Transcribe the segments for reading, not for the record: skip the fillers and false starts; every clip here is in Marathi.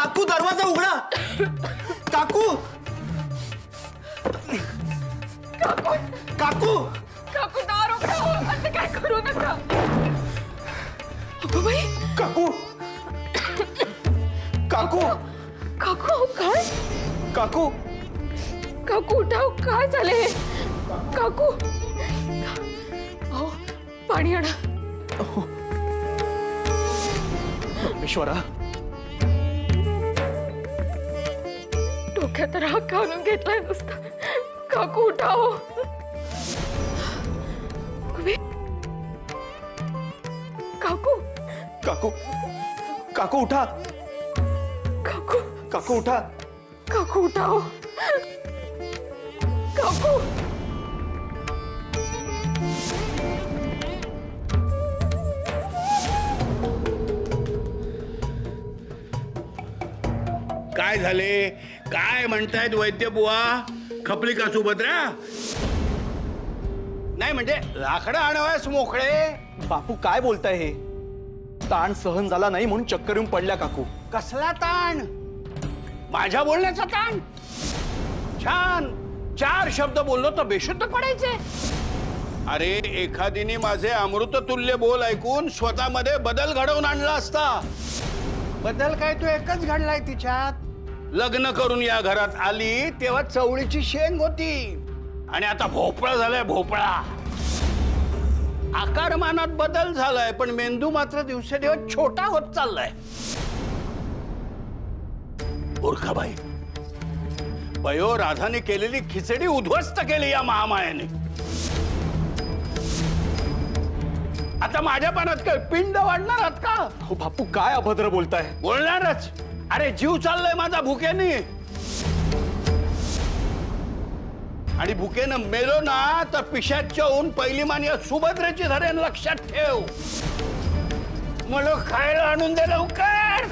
काकू दरवाजा उघडा. काकू काकू काकू काकू दार उघडा हो. असं काय करू नका. अगं बाई. काकू काकू काकू काय. काकू काकू उठाव. काय झाले काकू. अहो पाणी आणा. परमेश्वरा, डोक्यात राग घालून घेतलाय नुसता. काकू उठाव. काकू काकू काकू उठा. काकू काकू उठा. काकू उठाव. काकू काय झाले? काय म्हणतायत वैद्य बुवा? खपली का सुभद्रा? नाही म्हणजे लाकडं आणावयास मोकळे. बापू काय बोलताय हे? ताण सहन झाला नाही म्हणून चक्कर येऊन पडल्या काकू. कसला ताण? माझ्या बोलण्याचा ताण? छान, 4 शब्द बोललो तर बेशुद्ध पडायचे. अरे एखादीने माझे अमृततुल्य बोल ऐकून स्वतःमध्ये बदल घडवून आणला असता. बदल काय तो एकच घडलाय तिच्यात. लग्न करून या घरात आली तेव्हा चवळीची शेंग होती आणि आता भोपळा झालाय भोपळा. आकारमानात बदल झालाय पण मेंदू मात्र दिवसेंदिवस छोटा होत चाललाय. मूर्खाबाई, बयो राधाने केलेली खिचडी उद्ध्वस्त केली या महामायाने. आता माझ्या पानात काय पिंड वाढणार आहात का? हो बापू काय अभद्र बोलताय. बोलणारच. अरे जीव चाललाय माझा भुकेने. आणि भुकेनं मेलो ना तर पिशाच्या होऊन पहिली मान या सुभद्रेची धरेन, लक्षात ठेव. मला खायला आणून दे लवकर.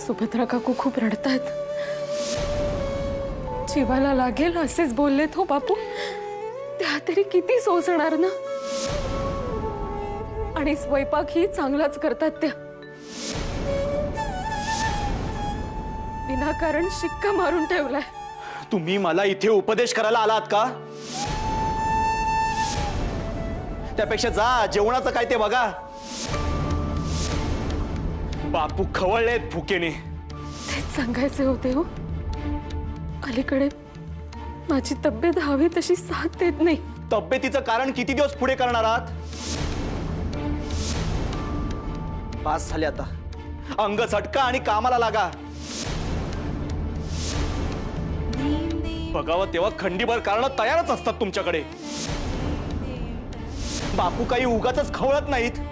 सुभद्रा काकू खूप रडतायत. जीवाला लागेल असेच बोललेत हो बापू. त्या तरी किती सोसणार ना. आणि स्वयंपाक ही चांगलाच करतात त्या. विनाकारण शिक्का मारून ठेवलाय. तुम्ही मला इथे उपदेश करायला आलात का? त्यापेक्षा जा जेवणाचं काय ते बघा. बापू खवळलेत भुकेने. तेच सांगायचे होते हो. अलीकडे माझी तब्येत हवी तशी साथ देत नाही. तब्येतीचं कारण किती दिवस पुढे करणार आहात? पास झाले आता. अंग झटका आणि कामाला लागा. बघावं तेव्हा खंडीभर कारण तयारच असतात तुमच्याकडे. बापू काही उगाचच खवळत नाहीत.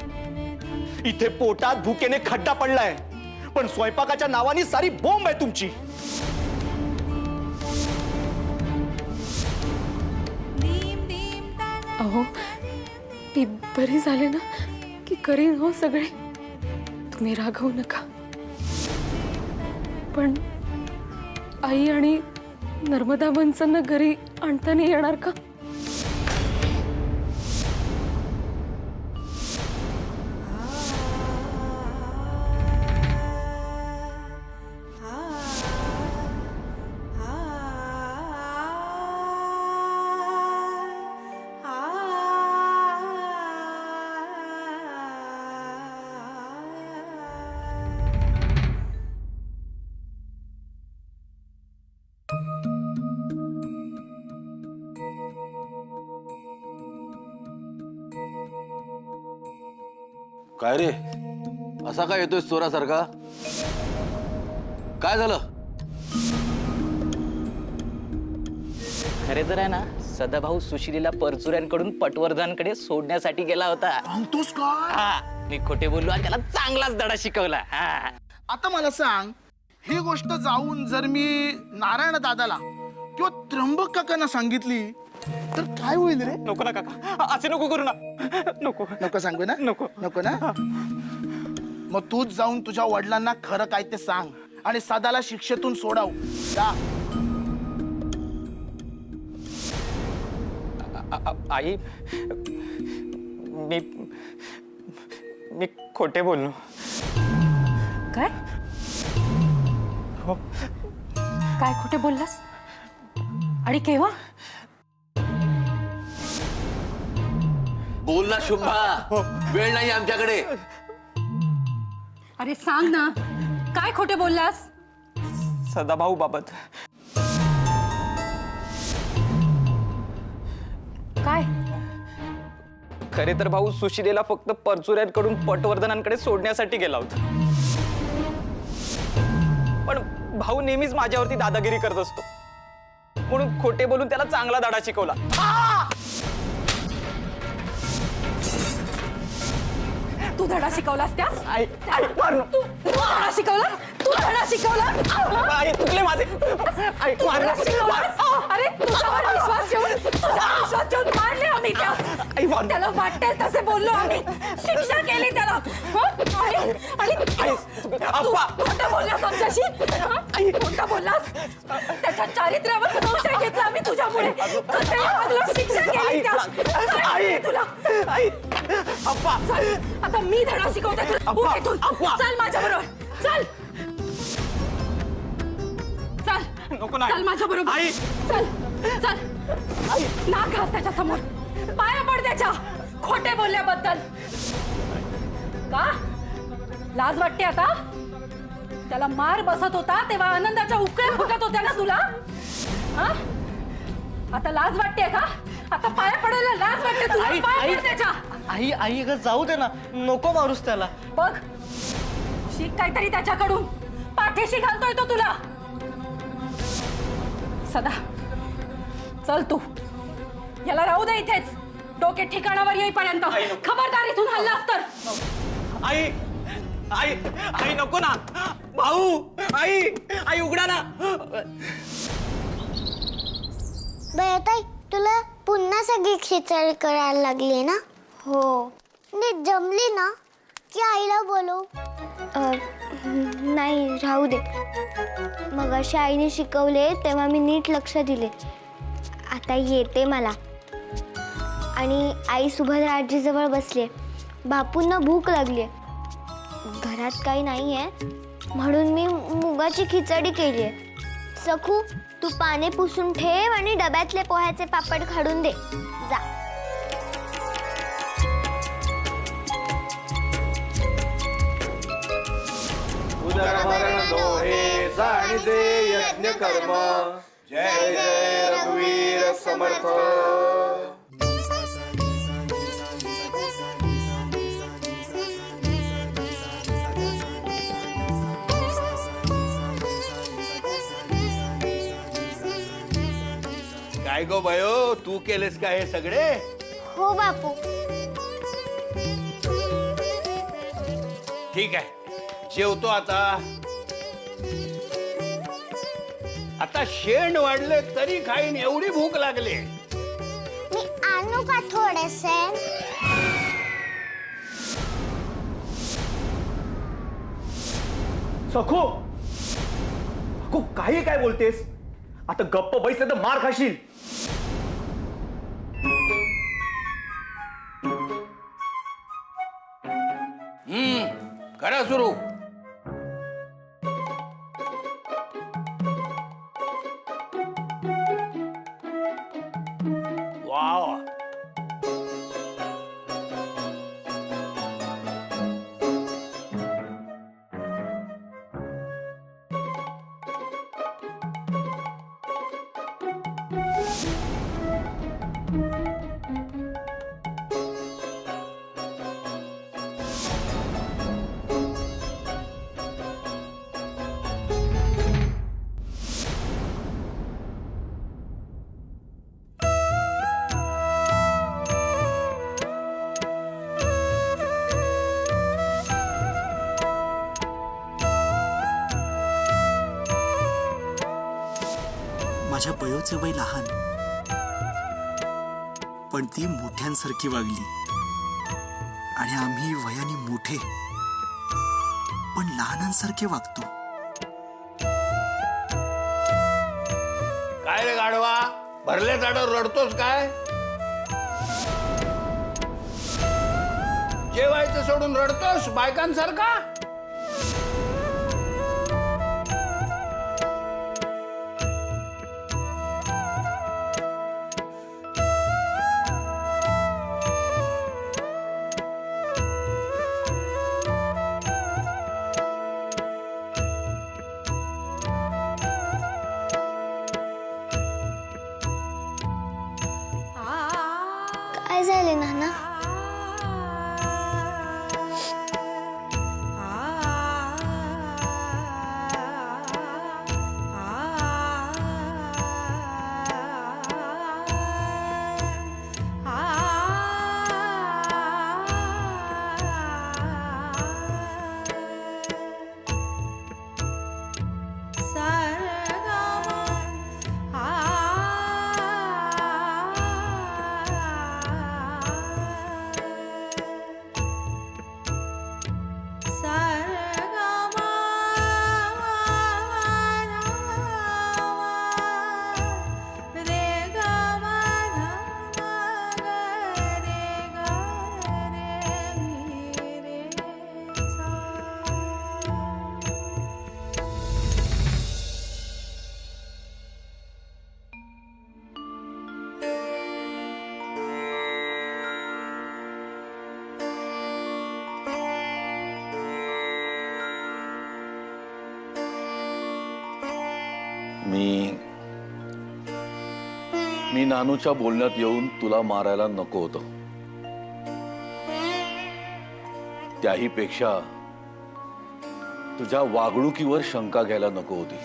इथे पोटात भुकेने खड्डा पडलाय पण स्वयंपाकाच्या नावाने सारी बोंब आहे तुमची. अहो मी बरी झाले ना की करीन हो सगळे. तुम्ही रागवू नका. पण आई आणि नर्मदा वंचांना घरी आणता नाही येणार का? काय रे, असा काय येतोय चोरासारखा? काय झालं? खरे तर आहे ना, सदाभाऊ सुशिलीला परचुऱ्यांकडून पटवर्धनकडे सोडण्यासाठी गेला होता. सांगतोस काय? हा, मी खोटे बोललो आणि त्याला चांगलाच धडा शिकवला. हा. आता मला सांग, ही गोष्ट जाऊन जर मी नारायण दादाला किंवा त्र्यंबक काकांना सांगितली तर काय होईल रे? नको ना काका, असे नको करू ना. नको नको सांगू ना. नको नको ना. मग तूच जाऊन तुझ्या वडिलांना खरं काय ते सांग आणि सदाला शिक्षेतून सोडाव. जा. आई मी खोटे बोललो. काय काय खोटे बोललास आणि केव्हा? बोल ना शुंभा, वेळ नाही आमच्याकडे. अरे सांग ना, काय खोटे बोललास? सदाभाऊ बाबत. काय? खरे तर भाऊ सुशिलेला फक्त परचुऱ्यांकडून पटवर्धनांकडे सोडण्यासाठी गेला होता, पण भाऊ नेहमीच माझ्यावरती दादागिरी करत असतो, म्हणून खोटे बोलून त्याला चांगला धडा शिकवला. तू धडा शिकवलास त्यास? आई तू धडा शिकवला? तू धडा शिकवला? चुकले माझे. तू धडा शिकवलास? अरे तुझ्यावर विश्वास ठेवून मारले आम्ही त्यास. त्याला वाटेल तसे बोललो आम्ही, शिक्षा केली त्याला. आणि तू खोटं बोललास आमच्याशी? खोटं बोललास? त्याच्या चारित्र्यावर संशय घेतला आम्ही तुझ्यामुळे. कसंही वागलो, शिक्षा केली त्यास. तुला चल, आता मी धडा शिकवते तुला. उठ इथून. चल माझ्या बरोबर. चल चल. नको नाही. चल माझ्या बरोबर. आई. चल चल. नाक घास त्याच्या समोर, पाया पड त्याच्या खोटे बोलल्याबद्दल. का लाज वाटते आता? त्याला मार बसत होता तेव्हा आनंदाच्या उकळ्या फुटत होत्या ना तुला? हा? आता लाज वाटते का? आता पाया पडायला लाज वाटते तुला? पाया पड त्याच्या. आई आई अगं जाऊ दे ना, नको मारूस त्याला. बघ, शिक काहीतरी त्याच्याकडून. पाठीशी घालतोय तो तुला. सदा चल तू, याला राहू दे इथेच, डोके ठिकाणावर येईपर्यंत. खबरदार इथून हल्लास तर. आई आई आई नको ना भाऊ. आई आई उघडा ना. ताई, तुला पुन्हा सगळी खिचडी करायला लागली ना? हो. नीट जमली ना की आईला बोलू? नाही, राहू दे. मग अशी आईने शिकवले तेव्हा मी नीट लक्ष दिले. आता येते मला. आणि आई सुभद्रा आजीजवळ बसली. बापूंना भूक लागली. घरात काही नाही आहे म्हणून मी मुगाची खिचडी केली आहे. सखू, तू पाने पुसून ठेव आणि डब्यातले पोह्याचे पापड काढून दे. जा. उदरमरण दोहे जाणीते यज्ञ कर्म. जय जय रघुवीर समर्थ. काय गो बायो, तू केलेस का हे सगळे? हो बापू. ठीक आहे, जेवतो आता. आता शेंड वाढले तरी खाईन, एवढी भूक लागली. मी आणू का थोडेसे? सखू सखू, काही काय बोलतेस? आता गप्प बैस तर मार खाशील. करा सुरू. वाव. माझ्या बयोचे वय लहान, पण ती मोठ्यांसारखी वागली. आणि आम्ही वयाने मोठे पण लहानांसारखे वागतो. काय रे गाढवा, भरल्या झाडावर रडतोस काय? जेवायचं सोडून रडतोस बायकांसारखा? काय झाले नाना? मी नानूच्या बोलण्यात येऊन तुला मारायला नको होतं. त्याही पेक्षा तुझ्या वागणुकीवर शंका घ्यायला नको होती.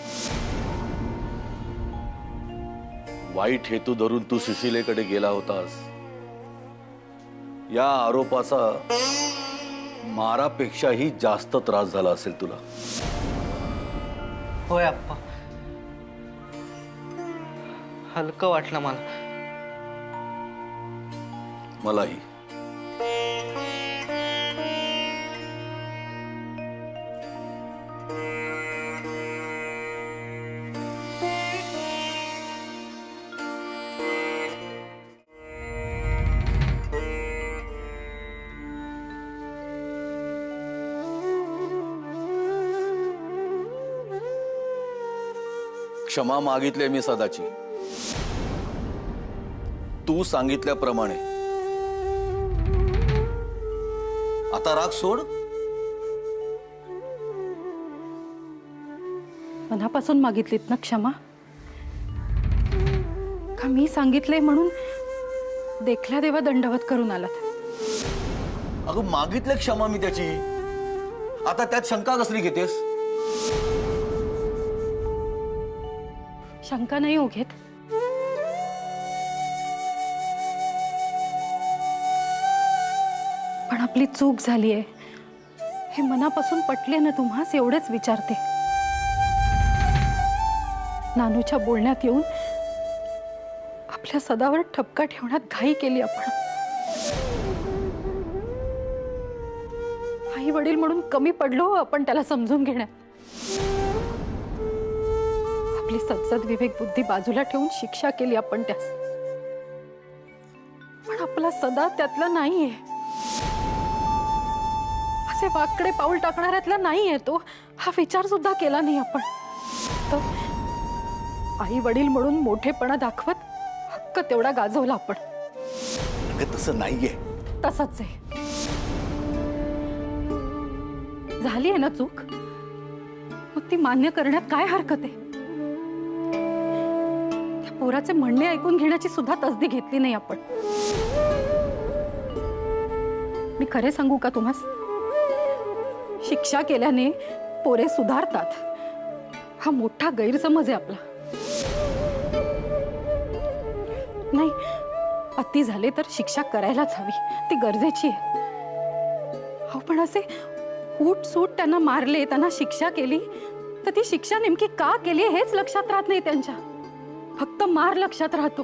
वाईट हेतू धरून तू सुशीलेकडे गेला होतास. या आरोपाचा मारापेक्षाही जास्त त्रास झाला असेल तुला. होय आप्पा, हलकं वाटलं मला. मलाही. क्षमा मागितली मी सदाची. तू सांगितल्याप्रमाणे. आता राग सोड. मनापासून मागितलीत ना क्षमा? का मी सांगितले म्हणून देखल्या देवा दंडवत करून आलात? अगं मागितलं क्षमा मी त्याची. आता त्यात शंका कसली घेतेस? शंका नाही हो घेत. पण आपली चूक झालीये हे मनापासून पटले ना तुम्हास, एवढेच विचारते. नानूच्या बोलण्यात येऊन आपल्या सदावर ठपका ठेवण्यात घाई केली आपण. आई वडील म्हणून कमी पडलो आपण त्याला समजून घेण्यात. आपली सद्सद विवेक बुद्धी बाजूला ठेवून शिक्षा केली आपण त्यास. पण आपला सदा त्यातला नाहीये. असे वाकडे पाऊल टाकणाऱ्यातला नाहीये तो. हा विचार सुद्धा केला नाही आपण. तर आई वडील म्हणून मोठेपणा दाखवत हक्क तेवढा गाजवला आपण. अगं तसं नाहीये. तसंच आहे. झाली आहे ना चूक, मग ती मान्य करण्यात काय हरकत आहे? त्या पोराचे म्हणणे ऐकून घेण्याची सुद्धा तसदी घेतली नाही आपण. मी खरे सांगू का तुम्हास, शिक्षा केल्याने पोरे सुधारतात हा मोठा गैरसमज आहे आपला. नाही, अति झाले तर शिक्षा करायलाच हवी, ती गरजेची आहे. हो, पण असे उठ सूट त्यांना मारले, त्यांना शिक्षा केली, तर ती शिक्षा नेमकी का केली हेच लक्षात राहत नाही त्यांच्या. फक्त मार लक्षात राहतो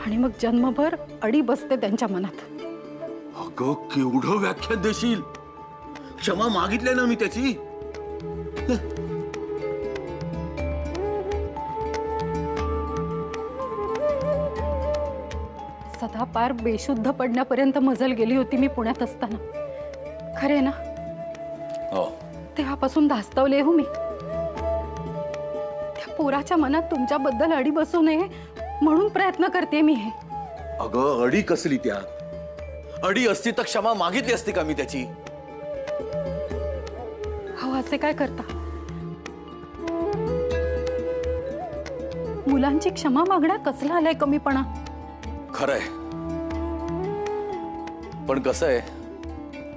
आणि मग जन्मभर अडी बसते त्यांच्या मनात. अगं केवढं व्याख्या देशील? क्षमा मागितली ना मी त्याची. सदा पार बेशुद्ध पडण्यापर्यंत मजल गेली होती मी पुण्यात असताना. खरे ना, हो तेव्हापासून धास्तवले हो मी. त्या पोराच्या मनात तुमच्याबद्दल अडी बसू नये म्हणून प्रयत्न करते मी हे. अगं अडी कसली त्यात? अडी असती तर क्षमा मागितली असती का मी त्याची? हो असे काय करता? मुलांची क्षमा मागण्या कसला आलाय कमीपणा? खरंय, पण कसं आहे,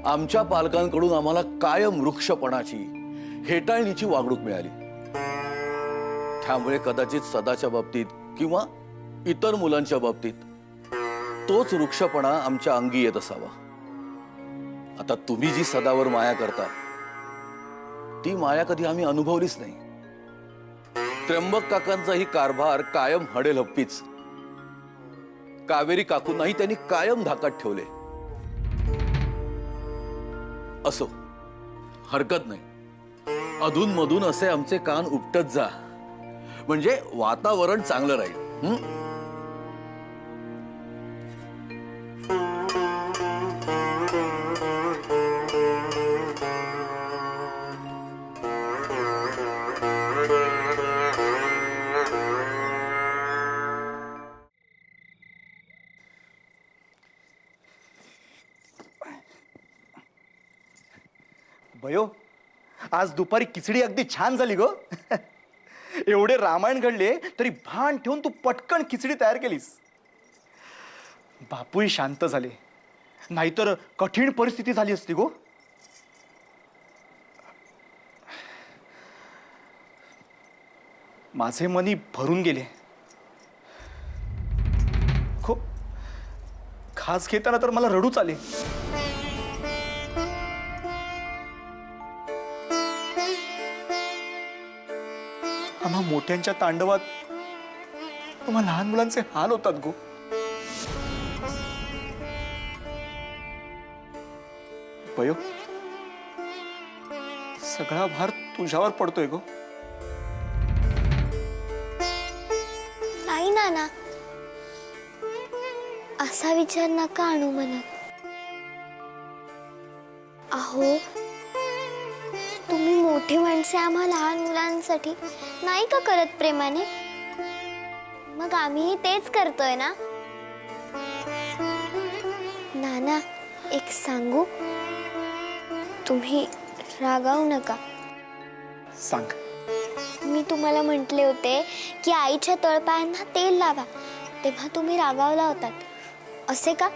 आमच्या पालकांकडून आम्हाला कायम वृक्षपणाची हेटाळणीची वागणूक मिळाली. त्यामुळे कदाचित सदाच्या बाबतीत किंवा इतर मुलांच्या बाबतीत तोच वृक्षपणा आमच्या अंगी येत असावा. आता तुम्ही जी सदावर माया करता ती माया कधी आम्ही अनुभवलीच नाही. त्र्यंबक काकांचाही कारभार कायम हडेल हप्पीच. कावेरी काकूंनाही त्यांनी कायम धाकात ठेवले. असो, हरकत नाही. अधून मधून असे आमचे कान उपटत जा, म्हणजे वातावरण चांगलं राहील. भयो, आज दुपारी खिचडी अगदी छान झाली गो. एवढे रामायण घडले तरी भान ठेवून तू पटकन खिचडी तयार केलीस. बापूही शांत झाले, नाहीतर कठीण परिस्थिती झाली असती गो. माझे मनी भरून गेले. खूप खास घेताना तर मला रडूच आले. आम्हा मोठ्यांच्या तांडवात तुम्हा लहान मुलांचे हाल होतात गो. भयो, सगळा भार तुझ्यावर पडतोय गो. नाही नाना, असा विचार नका आणू मनात. अहो, तुम्ही मोठी माणसे आम्हा लहान मुलांसाठी नाही का करत प्रेमाने? मग आम्ही तेच करतोय ना. नाना, एक सांगू, तुम्ही रागावू नका. सांग. मी तुम्हाला म्हटले होते की आईच्या तळपायांना तेल लावा, तेव्हा तुम्ही रागावला होतात, असे का?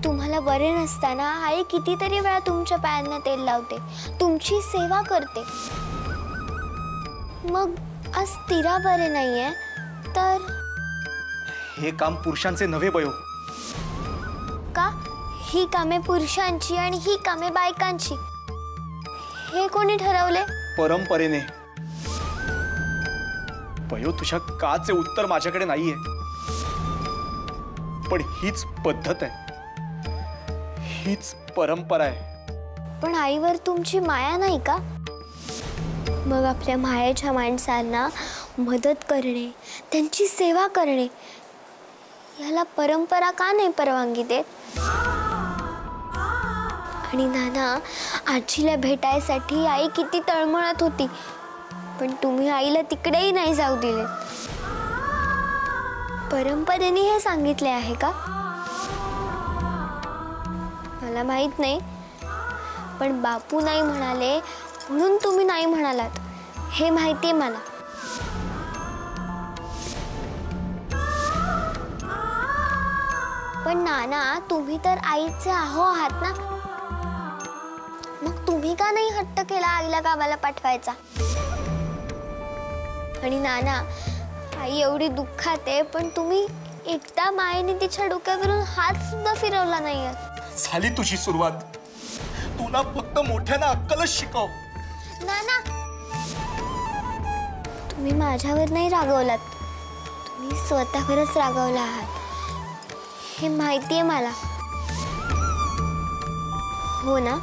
तुम्हाला बरे नसताना आई कितीतरी वेळा तुमच्या पायांना तेल लावते, तुमची सेवा करते. मग आज तिला बरे नाहीये तर हे काम पुरुषांचे नव्हे भयो. का? ही कामे पुरुषांची आणि ही कामे बायकांची, हे कोणी ठरवले? परंपरेने. भयो, तुझ्या काचे उत्तर माझ्याकडे नाहीये, पण हीच पद्धत आहे, हीच परंपरा आहे. पण आईवर तुमची माया नाही का? मग आपल्या मायेच्या माणसांना मदत करणे, त्यांची सेवा करणे, याला परंपरा का नाही परवानगी देत? आणि नाना, आजीला भेटायसाठी आई किती तळमळत होती, पण तुम्ही आईला तिकडेही नाही जाऊ दिले. परंपरेने हे सांगितले आहे का? मला माहित नाही, पण बापू नाही म्हणाले म्हणून तुम्ही नाही म्हणालात हे माहितीये मला. पण नाना, तुम्ही तर आईचे आहो आहात ना, मग तुम्ही का नाही हट्ट केला आईला गावाला पाठवायचा? आणि नाना, आई एवढी दुःखात आहे, पण तुम्ही एकदा मायेने तिच्या डोक्यावरून हात सुद्धा फिरवला नाहीये. झाली तुझी सुरुवात. तुला फक्त मोठ्यानं अक्कलच शिकव. नाना, तुम्ही माझ्यावर नाही रागवलात, तुम्ही स्वतःवरच रागवला आहात, हे माहितीये मला. हो ना?